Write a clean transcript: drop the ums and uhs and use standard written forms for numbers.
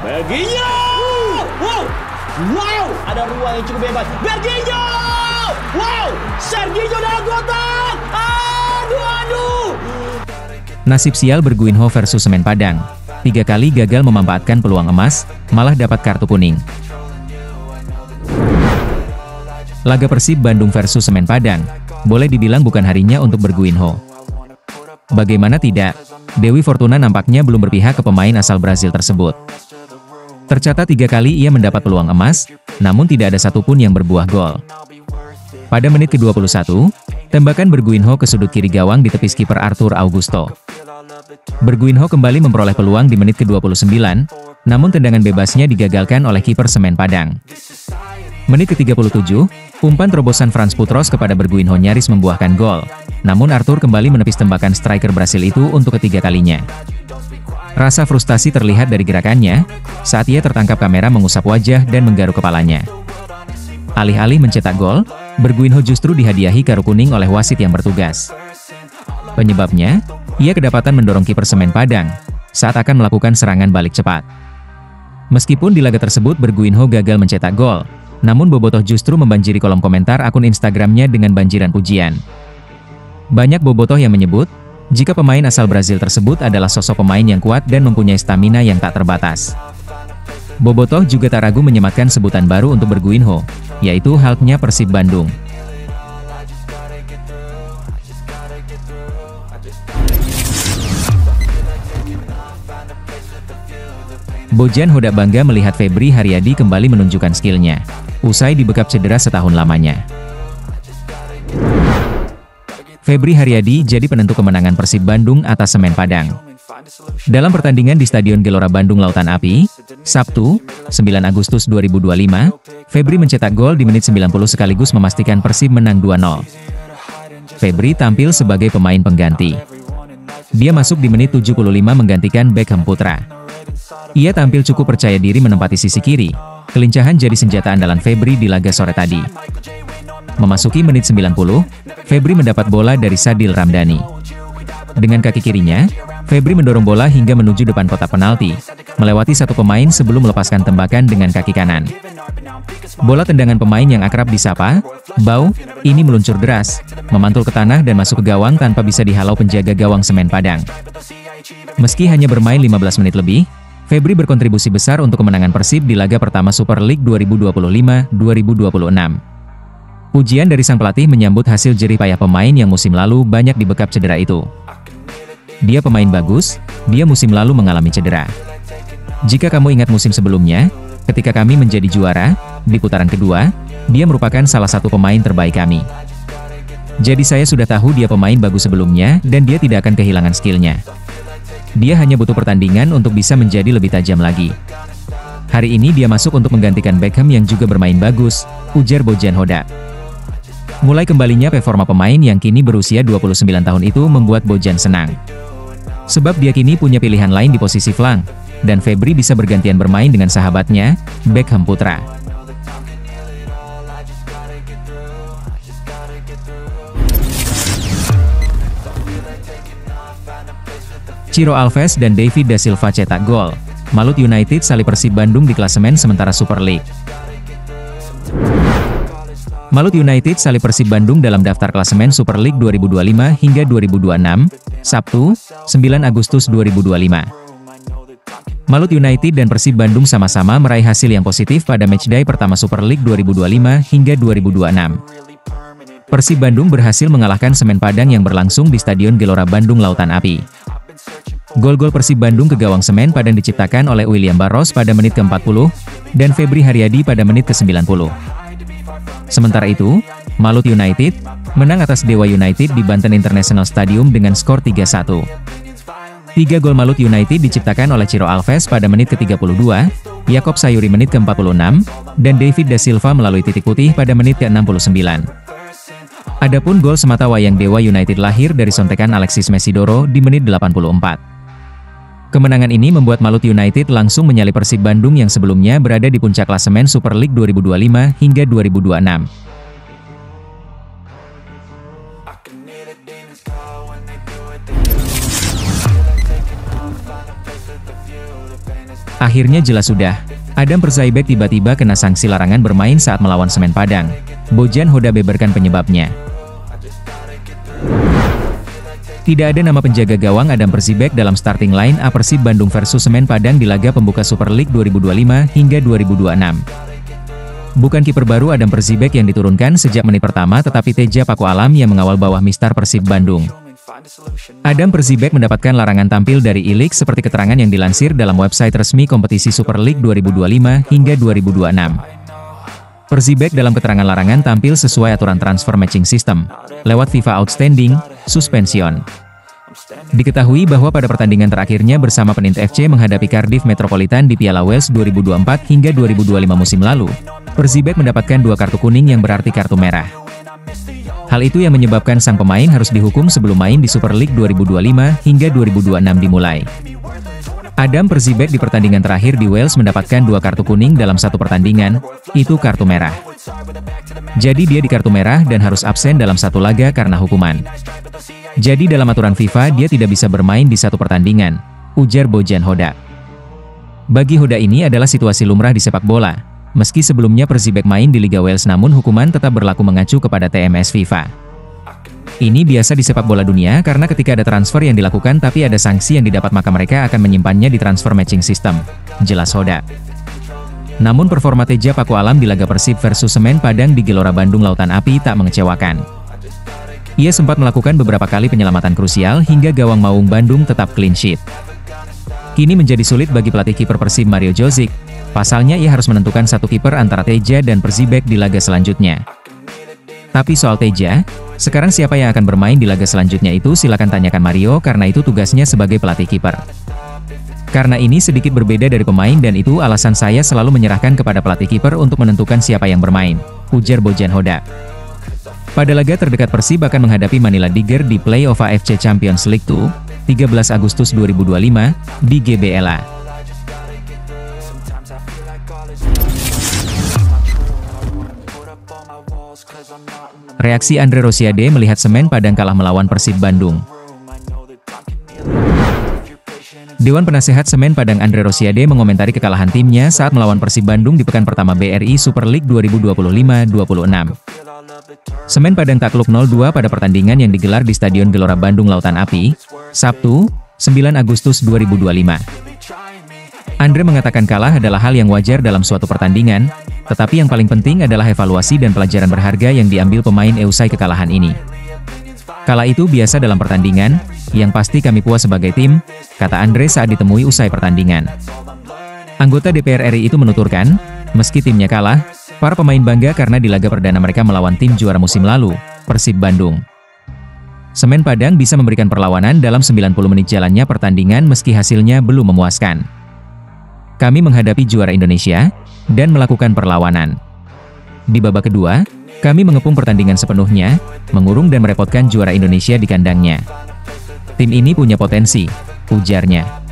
Berginho! Wow! Wow! Ada ruang yang cukup bebas. Berginho! Wow! Serginho dalam kotak! Aduh! Nasib sial Berguinho versus Semen Padang. 3 kali gagal memanfaatkan peluang emas, malah dapat kartu kuning. Laga Persib Bandung versus Semen Padang, boleh dibilang bukan harinya untuk Berguinho. Bagaimana tidak, Dewi Fortuna nampaknya belum berpihak ke pemain asal Brazil tersebut. Tercatat 3 kali ia mendapat peluang emas, namun tidak ada satupun yang berbuah gol. Pada menit ke-21, tembakan Berguinho ke sudut kiri gawang ditepis kiper Arthur Augusto. Berguinho kembali memperoleh peluang di menit ke-29, namun tendangan bebasnya digagalkan oleh kiper Semen Padang. Menit ke-37, umpan terobosan Frans Putros kepada Berguinho nyaris membuahkan gol, namun Arthur kembali menepis tembakan striker Brasil itu untuk ketiga kalinya. Rasa frustasi terlihat dari gerakannya, saat ia tertangkap kamera mengusap wajah dan menggaruk kepalanya. Alih-alih mencetak gol, Berguinho justru dihadiahi kartu kuning oleh wasit yang bertugas. Penyebabnya, ia kedapatan mendorong kiper Semen Padang saat akan melakukan serangan balik cepat. Meskipun di laga tersebut Berguinho gagal mencetak gol, namun bobotoh justru membanjiri kolom komentar akun Instagramnya dengan banjiran pujian. Banyak bobotoh yang menyebut, jika pemain asal Brazil tersebut adalah sosok pemain yang kuat dan mempunyai stamina yang tak terbatas. Bobotoh juga tak ragu menyematkan sebutan baru untuk Berguinho, yaitu Hulk-nya Persib Bandung. Bojan Hodak bangga melihat Febri Haryadi kembali menunjukkan skillnya, usai dibekap cedera setahun lamanya. Febri Haryadi jadi penentu kemenangan Persib Bandung atas Semen Padang. Dalam pertandingan di Stadion Gelora Bandung Lautan Api, Sabtu, 9 Agustus 2025, Febri mencetak gol di menit 90 sekaligus memastikan Persib menang 2-0. Febri tampil sebagai pemain pengganti. Dia masuk di menit 75 menggantikan Beckham Putra. Ia tampil cukup percaya diri menempati sisi kiri, kelincahan jadi senjata andalan Febri di laga sore tadi. Memasuki menit 90, Febri mendapat bola dari Sadil Ramdhani. Dengan kaki kirinya, Febri mendorong bola hingga menuju depan kotak penalti, melewati satu pemain sebelum melepaskan tembakan dengan kaki kanan. Bola tendangan pemain yang akrab disapa Bau ini meluncur deras, memantul ke tanah dan masuk ke gawang tanpa bisa dihalau penjaga gawang Semen Padang. Meski hanya bermain 15 menit lebih, Febri berkontribusi besar untuk kemenangan Persib di laga pertama Super League 2025-2026. Pujian dari sang pelatih menyambut hasil jerih payah pemain yang musim lalu banyak dibekap cedera itu. Dia pemain bagus, dia musim lalu mengalami cedera. Jika kamu ingat musim sebelumnya, ketika kami menjadi juara, di putaran kedua, dia merupakan salah satu pemain terbaik kami. Jadi saya sudah tahu dia pemain bagus sebelumnya dan dia tidak akan kehilangan skillnya. Dia hanya butuh pertandingan untuk bisa menjadi lebih tajam lagi. Hari ini dia masuk untuk menggantikan Beckham yang juga bermain bagus, ujar Bojan Hodak. Mulai kembalinya performa pemain yang kini berusia 29 tahun itu membuat Bojan senang. Sebab dia kini punya pilihan lain di posisi flank, dan Febri bisa bergantian bermain dengan sahabatnya, Beckham Putra. Ciro Alves dan David da Silva cetak gol. Malut United salib Persib Bandung di klasemen sementara Super League. Malut United salib Persib Bandung dalam daftar klasemen Super League 2025 hingga 2026, Sabtu, 9 Agustus 2025. Malut United dan Persib Bandung sama-sama meraih hasil yang positif pada matchday pertama Super League 2025 hingga 2026. Persib Bandung berhasil mengalahkan Semen Padang yang berlangsung di Stadion Gelora Bandung Lautan Api. Gol-gol Persib Bandung ke gawang Semen Padang diciptakan oleh William Barros pada menit ke-40, dan Febri Haryadi pada menit ke-90. Sementara itu, Malut United menang atas Dewa United di Banten International Stadium dengan skor 3-1. 3 gol Malut United diciptakan oleh Ciro Alves pada menit ke-32, Yakob Sayuri menit ke-46, dan David da Silva melalui titik putih pada menit ke-69. Adapun gol semata wayang Dewa United lahir dari sontekan Alexis Mesidoro di menit 84. Kemenangan ini membuat Malut United langsung menyalip Persib Bandung yang sebelumnya berada di puncak klasemen Super League 2025 hingga 2026. Akhirnya jelas sudah. Adam Persaibek tiba-tiba kena sanksi larangan bermain saat melawan Semen Padang. Bojan Hoda beberkan penyebabnya. Tidak ada nama penjaga gawang Adam Persibek dalam starting line up Persib Bandung versus Semen Padang di laga pembuka Super League 2025 hingga 2026. Bukan kiper baru Adam Persibek yang diturunkan sejak menit pertama tetapi Teja Paku Alam yang mengawal bawah Mistar Persib Bandung. Adam Persibek mendapatkan larangan tampil dari I-League seperti keterangan yang dilansir dalam website resmi kompetisi Super League 2025 hingga 2026. Persibek dalam keterangan larangan tampil sesuai aturan transfer matching system, lewat FIFA Outstanding, Suspension. Diketahui bahwa pada pertandingan terakhirnya bersama Penintu FC menghadapi Cardiff Metropolitan di Piala Wales 2024 hingga 2025 musim lalu, Persibek mendapatkan 2 kartu kuning yang berarti kartu merah. Hal itu yang menyebabkan sang pemain harus dihukum sebelum main di Super League 2025 hingga 2026 dimulai. Adam Persibek di pertandingan terakhir di Wales mendapatkan 2 kartu kuning dalam satu pertandingan, itu kartu merah. Jadi dia di kartu merah dan harus absen dalam satu laga karena hukuman. Jadi dalam aturan FIFA dia tidak bisa bermain di satu pertandingan, ujar Bojan Hoda. Bagi Hoda ini adalah situasi lumrah di sepak bola. Meski sebelumnya Persibek main di Liga Wales namun hukuman tetap berlaku mengacu kepada TMS FIFA. Ini biasa di sepak bola dunia karena ketika ada transfer yang dilakukan tapi ada sanksi yang didapat maka mereka akan menyimpannya di transfer matching system, jelas Hoda. Namun performa Teja Paku Alam di laga Persib versus Semen Padang di Gelora Bandung Lautan Api tak mengecewakan. Ia sempat melakukan beberapa kali penyelamatan krusial hingga gawang Maung Bandung tetap clean sheet. Kini menjadi sulit bagi pelatih kiper Persib Mario Djordjic, pasalnya ia harus menentukan satu kiper antara Teja dan Persibek di laga selanjutnya. Tapi soal Teja, sekarang siapa yang akan bermain di laga selanjutnya itu silakan tanyakan Mario karena itu tugasnya sebagai pelatih kiper. Karena ini sedikit berbeda dari pemain dan itu alasan saya selalu menyerahkan kepada pelatih kiper untuk menentukan siapa yang bermain, ujar Bojan Hoda. Pada laga terdekat Persib akan menghadapi Manila Tiger di Play-off AFC Champions League 2, 13 Agustus 2025, di GBLA. Reaksi Andre Rosiade melihat Semen Padang kalah melawan Persib Bandung. Dewan Penasehat Semen Padang Andre Rosiade mengomentari kekalahan timnya saat melawan Persib Bandung di pekan pertama BRI Super League 2025-26. Semen Padang takluk 0-2 pada pertandingan yang digelar di Stadion Gelora Bandung Lautan Api, Sabtu, 9 Agustus 2025. Andre mengatakan kalah adalah hal yang wajar dalam suatu pertandingan, tetapi yang paling penting adalah evaluasi dan pelajaran berharga yang diambil pemain usai kekalahan ini. Kala itu biasa dalam pertandingan, yang pasti kami puas sebagai tim, kata Andre saat ditemui usai pertandingan. Anggota DPR RI itu menuturkan, meski timnya kalah, para pemain bangga karena di laga perdana mereka melawan tim juara musim lalu, Persib Bandung. Semen Padang bisa memberikan perlawanan dalam 90 menit jalannya pertandingan meski hasilnya belum memuaskan. Kami menghadapi juara Indonesia, dan melakukan perlawanan. Di babak kedua, kami mengepung pertandingan sepenuhnya, mengurung dan merepotkan juara Indonesia di kandangnya. Tim ini punya potensi, ujarnya.